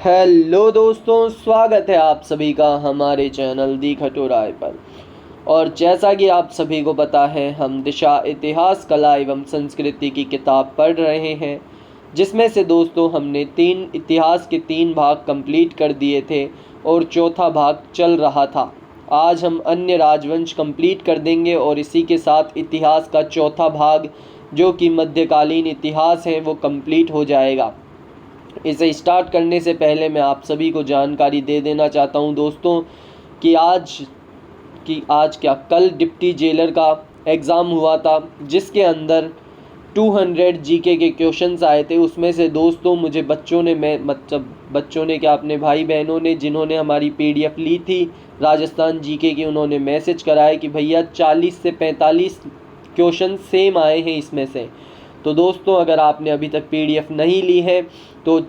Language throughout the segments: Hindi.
हेलो दोस्तों, स्वागत है आप सभी का हमारे चैनल दी खटोराय पर। और जैसा कि आप सभी को पता है, हम दिशा इतिहास, कला एवं संस्कृति की किताब पढ़ रहे हैं, जिसमें से दोस्तों हमने इतिहास के 3 भाग कंप्लीट कर दिए थे और चौथा भाग चल रहा था। आज हम अन्य राजवंश कंप्लीट कर देंगे और इसी के साथ इतिहास का चौथा भाग, जो कि मध्यकालीन इतिहास है, वो कंप्लीट हो जाएगा। इसे स्टार्ट करने से पहले मैं आप सभी को जानकारी दे देना चाहता हूं दोस्तों कि आज क्या कल डिप्टी जेलर का एग्ज़ाम हुआ था, जिसके अंदर 200 जीके के क्वेश्चंस आए थे। उसमें से दोस्तों मुझे बच्चों ने क्या, अपने भाई बहनों ने जिन्होंने हमारी पीडीएफ ली थी राजस्थान जीके की, उन्होंने मैसेज कराया कि भैया 40 से 45 क्वेश्चन सेम आए हैं इसमें से। तो दोस्तों, अगर आपने अभी तक पीडीएफ नहीं ली है तो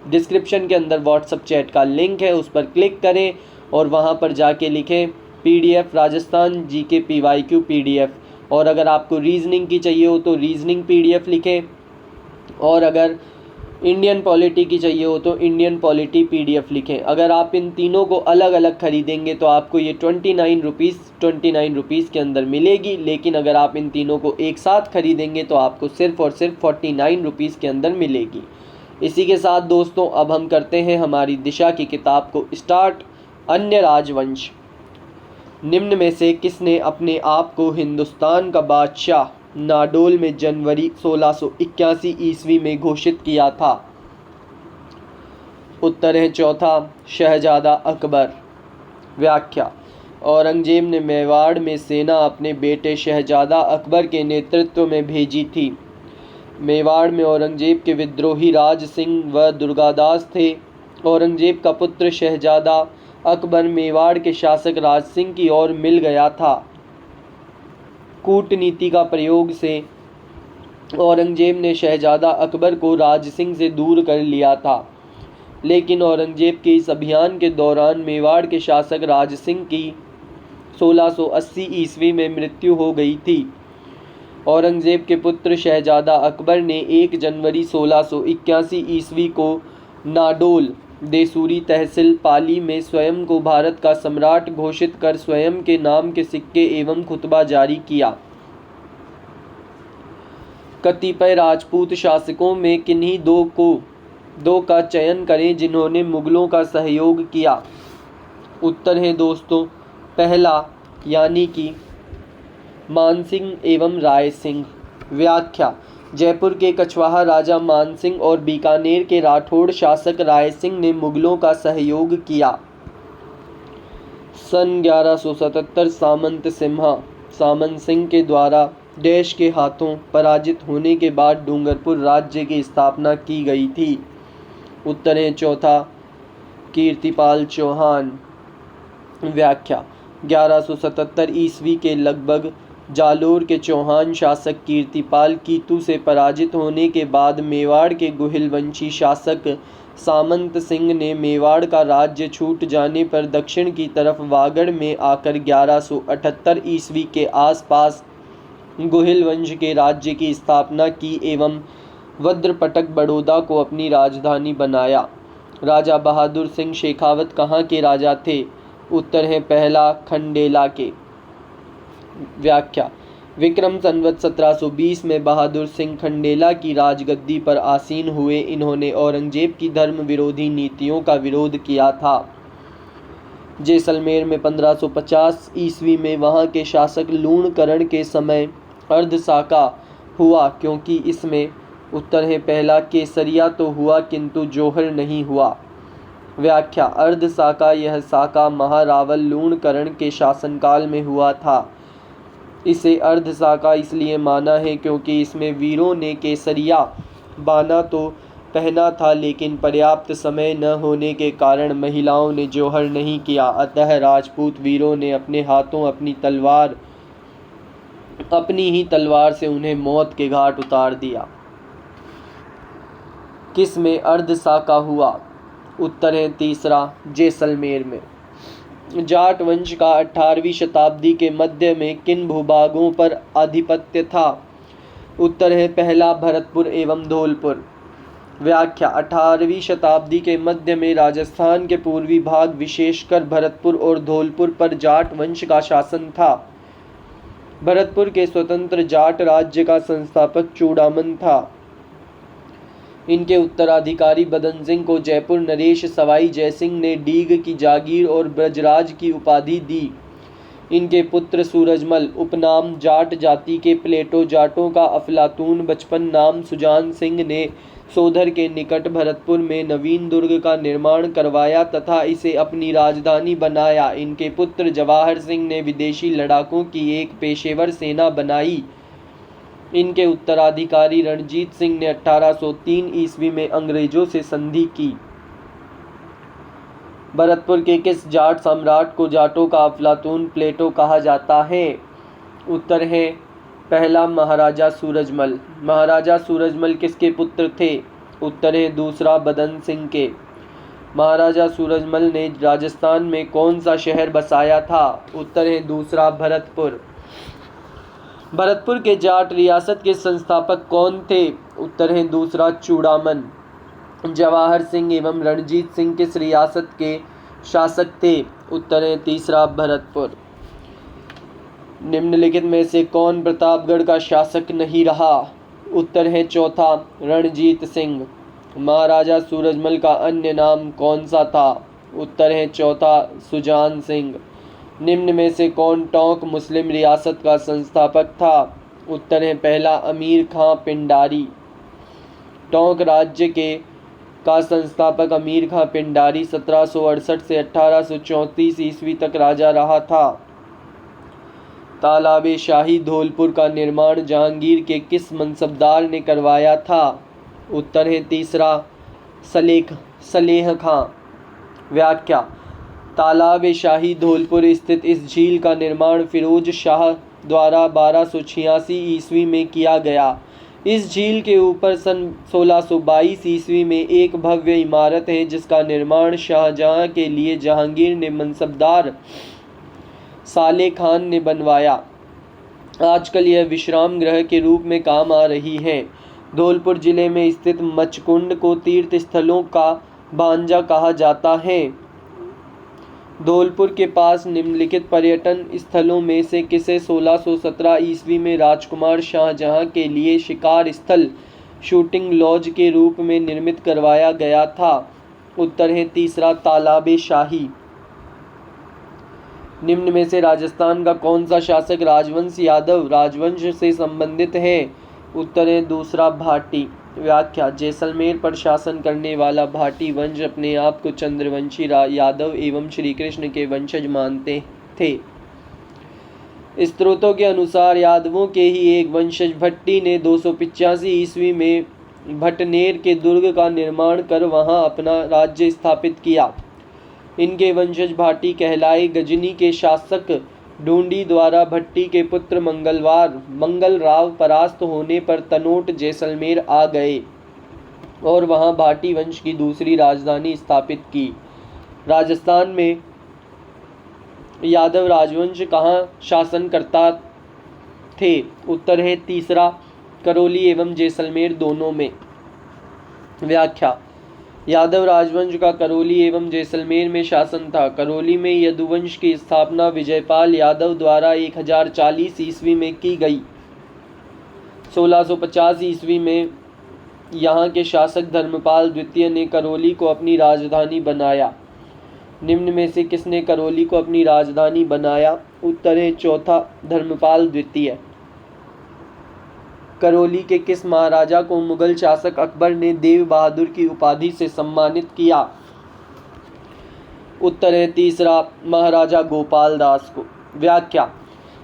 डिस्क्रिप्शन के अंदर व्हाट्सएप चैट का लिंक है, उस पर क्लिक करें और वहां पर जाके लिखें PDF Rajasthan GK PYQ PDF. और अगर आपको रीजनिंग की चाहिए हो तो रीजनिंग पीडीएफ लिखें, और अगर इंडियन पॉलिटी की चाहिए हो तो इंडियन पॉलिटी पीडीएफ लिखें। अगर आप इन तीनों को अलग अलग खरीदेंगे तो आपको ये 29 रुपीज़ के अंदर मिलेगी, लेकिन अगर आप इन तीनों को एक साथ खरीदेंगे तो आपको सिर्फ और सिर्फ 49 रुपीज़ के अंदर मिलेगी। इसी के साथ दोस्तों अब हम करते हैं हमारी दिशा की किताब को स्टार्ट। अन्य राजवंश। निम्न में से किसने अपने आप को हिंदुस्तान का बादशाह नाडोल में जनवरी 1681 ईस्वी में घोषित किया था? उत्तर है चौथा, शहजादा अकबर। व्याख्या। औरंगजेब ने मेवाड़ में सेना अपने बेटे शहजादा अकबर के नेतृत्व में भेजी थी। मेवाड़ में औरंगजेब के विद्रोही राज सिंह व दुर्गादास थे। औरंगजेब का पुत्र शहजादा अकबर मेवाड़ के शासक राज सिंह की ओर मिल गया था। कूटनीति का प्रयोग से औरंगजेब ने शहजादा अकबर को राज सिंह से दूर कर लिया था, लेकिन औरंगजेब के इस अभियान के दौरान मेवाड़ के शासक राज सिंह की 1680 ईस्वी में मृत्यु हो गई थी। औरंगजेब के पुत्र शहजादा अकबर ने 1 जनवरी 1681 ईस्वी को नाडोल देसूरी तहसील पाली में स्वयं को भारत का सम्राट घोषित कर स्वयं के नाम के सिक्के एवं खुतबा जारी किया। कतिपय राजपूत शासकों में किन्हीं दो का चयन करें जिन्होंने मुगलों का सहयोग किया। उत्तर है दोस्तों पहला, यानी कि मानसिंह एवं राय सिंह। व्याख्या। जयपुर के कछवाहा राजा मानसिंह और बीकानेर के राठौड़ शासक राय सिंह ने मुगलों का सहयोग किया। सन 1177 सामंत सिंह के द्वारा देश के हाथों पराजित होने के बाद डूंगरपुर राज्य की स्थापना की गई थी। उत्तर है चौथा, कीर्तिपाल चौहान। व्याख्या। 1177 ईस्वी के लगभग जालोर के चौहान शासक कीर्तिपाल कीतू से पराजित होने के बाद मेवाड़ के गुहिलवंशी शासक सामंत सिंह ने मेवाड़ का राज्य छूट जाने पर दक्षिण की तरफ वागड़ में आकर 1178 ईस्वी के आसपास गुहिल वंश के राज्य की स्थापना की एवं वज्रपटक बड़ौदा को अपनी राजधानी बनाया। राजा बहादुर सिंह शेखावत कहाँ के राजा थे? उत्तर है पहला, खंडेला के। व्याख्या। विक्रम संवत 1720 में बहादुर सिंह खंडेला की राजगद्दी पर आसीन हुए। इन्होंने औरंगजेब की धर्म विरोधी नीतियों का विरोध किया था। जैसलमेर में 1550 ईस्वी में वहां के शासक लूणकरण के समय अर्धसाका हुआ, क्योंकि इसमें उत्तर है पहला, केसरिया तो हुआ किंतु जौहर नहीं हुआ। व्याख्या। अर्धसाका, यह साका महारावल लूणकरण के शासनकाल में हुआ था। इसे अर्धसाका इसलिए माना है क्योंकि इसमें वीरों ने केसरिया बाना तो पहना था, लेकिन पर्याप्त समय न होने के कारण महिलाओं ने जौहर नहीं किया। अतः राजपूत वीरों ने अपने हाथों अपनी ही तलवार से उन्हें मौत के घाट उतार दिया। किस में अर्धसाका हुआ? उत्तर है तीसरा, जैसलमेर में। जाट वंश का 18वीं शताब्दी के मध्य में किन भूभागों पर आधिपत्य था? उत्तर है पहला, भरतपुर एवं धौलपुर। व्याख्या 18वीं शताब्दी के मध्य में राजस्थान के पूर्वी भाग विशेषकर भरतपुर और धौलपुर पर जाट वंश का शासन था। भरतपुर के स्वतंत्र जाट राज्य का संस्थापक चूड़ामन था। इनके उत्तराधिकारी बदन सिंह को जयपुर नरेश सवाई जयसिंह ने डीग की जागीर और ब्रजराज की उपाधि दी। इनके पुत्र सूरजमल उपनाम जाट जाति के प्लेटो जाटों का अफलातून बचपन नाम सुजान सिंह ने सोधर के निकट भरतपुर में नवीन दुर्ग का निर्माण करवाया तथा इसे अपनी राजधानी बनाया। इनके पुत्र जवाहर सिंह ने विदेशी लड़ाकों की एक पेशेवर सेना बनाई। इनके उत्तराधिकारी रणजीत सिंह ने 1803 ईस्वी में अंग्रेजों से संधि की। भरतपुर के किस जाट सम्राट को जाटों का अफलातून प्लेटो कहा जाता है? उत्तर है पहला महाराजा सूरजमल। महाराजा सूरजमल किसके पुत्र थे? उत्तर है दूसरा बदन सिंह के। महाराजा सूरजमल ने राजस्थान में कौन सा शहर बसाया था? उत्तर है दूसरा भरतपुर। भरतपुर के जाट रियासत के संस्थापक कौन थे? उत्तर है दूसरा चूड़ामन। जवाहर सिंह एवं रणजीत सिंह किस रियासत के शासक थे? उत्तर है तीसरा भरतपुर। निम्नलिखित में से कौन प्रतापगढ़ का शासक नहीं रहा? उत्तर है चौथा रणजीत सिंह। महाराजा सूरजमल का अन्य नाम कौन सा था? उत्तर है चौथा सुजान सिंह। निम्न में से कौन टोंक मुस्लिम रियासत का संस्थापक था? उत्तर है पहला अमीर खां पिंडारी। टोंक राज्य का संस्थापक अमीर खां पिंडारी 1768 से 1834 ईस्वी तक राजा रहा था। तालाबे शाही धौलपुर का निर्माण जहांगीर के किस मनसबदार ने करवाया था? उत्तर है तीसरा सलेह खां। व्याख्या तालाबे शाही धौलपुर स्थित इस झील का निर्माण फिरोज शाह द्वारा 1286 ईस्वी में किया गया। इस झील के ऊपर सन 1622 ईस्वी में एक भव्य इमारत है जिसका निर्माण शाहजहां के लिए जहांगीर ने मनसबदार साले खान ने बनवाया। आजकल यह विश्राम गृह के रूप में काम आ रही है। धौलपुर जिले में स्थित मचकुंड को तीर्थ स्थलों का भांजा कहा जाता है। धौलपुर के पास निम्नलिखित पर्यटन स्थलों में से किसे 1617 ईस्वी में राजकुमार शाहजहां के लिए शिकार स्थल शूटिंग लॉज के रूप में निर्मित करवाया गया था? उत्तर है तीसरा तालाबे शाही। निम्न में से राजस्थान का कौन सा शासक राजवंश यादव राजवंश से संबंधित है? उत्तर है दूसरा भाटी। व्याख्या जैसलमेर पर शासन करने वाला भाटी वंश अपने आप को चंद्रवंशी यादव एवं श्री कृष्ण के वंशज मानते थे। स्त्रोतों के अनुसार यादवों के ही एक वंशज भट्टी ने 285 ईस्वी में भटनेर के दुर्ग का निर्माण कर वहां अपना राज्य स्थापित किया। इनके वंशज भाटी कहलाए। गजनी के शासक ढूंढी द्वारा भट्टी के पुत्र मंगल राव परास्त होने पर तनोट जैसलमेर आ गए और वहां भाटी वंश की दूसरी राजधानी स्थापित की। राजस्थान में यादव राजवंश कहाँ शासन करता थे? उत्तर है तीसरा करौली एवं जैसलमेर दोनों में। व्याख्या यादव राजवंश का करौली एवं जैसलमेर में शासन था। करौली में यदुवंश की स्थापना विजयपाल यादव द्वारा 1040 ईस्वी में की गई। 1650 ईस्वी में यहाँ के शासक धर्मपाल द्वितीय ने करौली को अपनी राजधानी बनाया। निम्न में से किसने करौली को अपनी राजधानी बनाया? उत्तर है चौथा धर्मपाल द्वितीय। करौली के किस महाराजा को मुगल शासक अकबर ने देव बहादुर की उपाधि से सम्मानित किया? उत्तर है तीसरा महाराजा गोपाल दास को। व्याख्या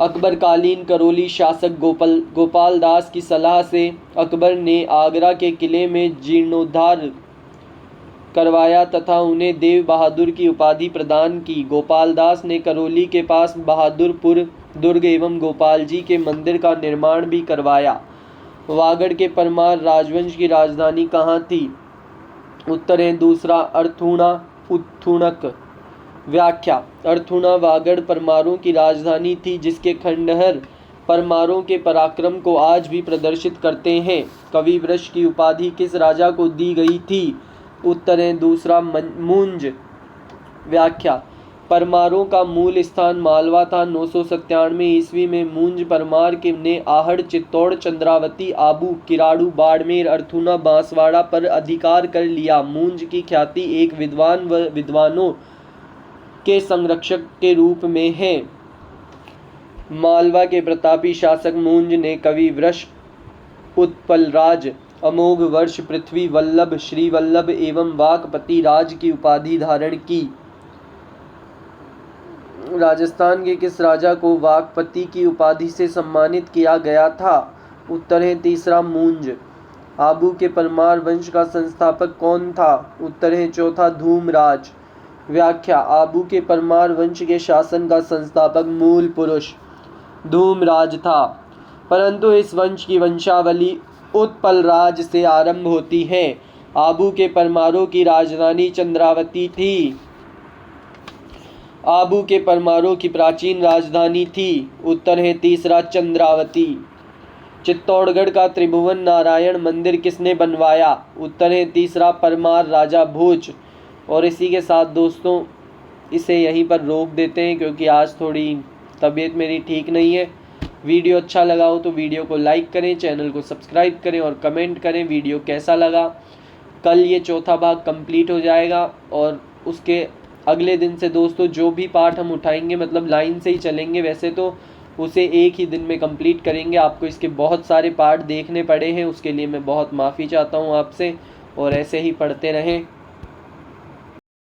अकबर कालीन करौली शासक गोपाल दास की सलाह से अकबर ने आगरा के किले में जीर्णोद्धार करवाया तथा उन्हें देव बहादुर की उपाधि प्रदान की। गोपाल दास ने करौली के पास बहादुरपुर दुर्ग एवं गोपाल जी के मंदिर का निर्माण भी करवाया। वागड़ के परमार राजवंश की राजधानी कहाँ थी? उत्तर है दूसरा अर्थूणा उत्थुणक। व्याख्या अर्थूणा वागड़ परमारों की राजधानी थी जिसके खंडहर परमारों के पराक्रम को आज भी प्रदर्शित करते हैं। कविवृष की उपाधि किस राजा को दी गई थी? उत्तर है दूसरा मूंज। व्याख्या, परमारों का मूल स्थान मालवा था। 997 ईस्वी में मूंज परमार ने आहड़, चित्तौड़, चंद्रावती, आबू, किराड़ू, बाड़मेर, अर्थुना, बांसवाड़ा पर अधिकार कर लिया। मूंज की ख्याति एक विद्वान व विद्वानों के संरक्षक के रूप में है। मालवा के प्रतापी शासक मूंज ने कविवृष, उत्पलराज, अमोघ वर्ष, पृथ्वी वल्लभ, श्री वल्लभ एवं वाकपति राज की उपाधि धारण की। राजस्थान के किस राजा को वाकपति की उपाधि से सम्मानित किया गया था? उत्तर है तीसरा मूंज। आबू के परमार वंश का संस्थापक कौन था? उत्तर है चौथा धूमराज। व्याख्या, आबू के परमार वंश के शासन का संस्थापक मूल पुरुष धूमराज था, परंतु इस वंश की वंशावली उत्पलराज से आरंभ होती है। आबू के परमारों की राजधानी चंद्रावती थी। आबू के परमारों की प्राचीन राजधानी थी। उत्तर है तीसरा चंद्रावती। चित्तौड़गढ़ का त्रिभुवन नारायण मंदिर किसने बनवाया? उत्तर है तीसरा परमार राजा भोज। और इसी के साथ दोस्तों इसे यहीं पर रोक देते हैं, क्योंकि आज थोड़ी तबीयत मेरी ठीक नहीं है। वीडियो अच्छा लगा हो तो वीडियो को लाइक करें, चैनल को सब्सक्राइब करें और कमेंट करें वीडियो कैसा लगा। कल ये चौथा भाग कंप्लीट हो जाएगा और उसके अगले दिन से दोस्तों जो भी पार्ट हम उठाएंगे, मतलब लाइन से ही चलेंगे, वैसे तो उसे एक ही दिन में कंप्लीट करेंगे। आपको इसके बहुत सारे पार्ट देखने पड़े हैं, उसके लिए मैं बहुत माफ़ी चाहता हूँ आपसे, और ऐसे ही पढ़ते रहें।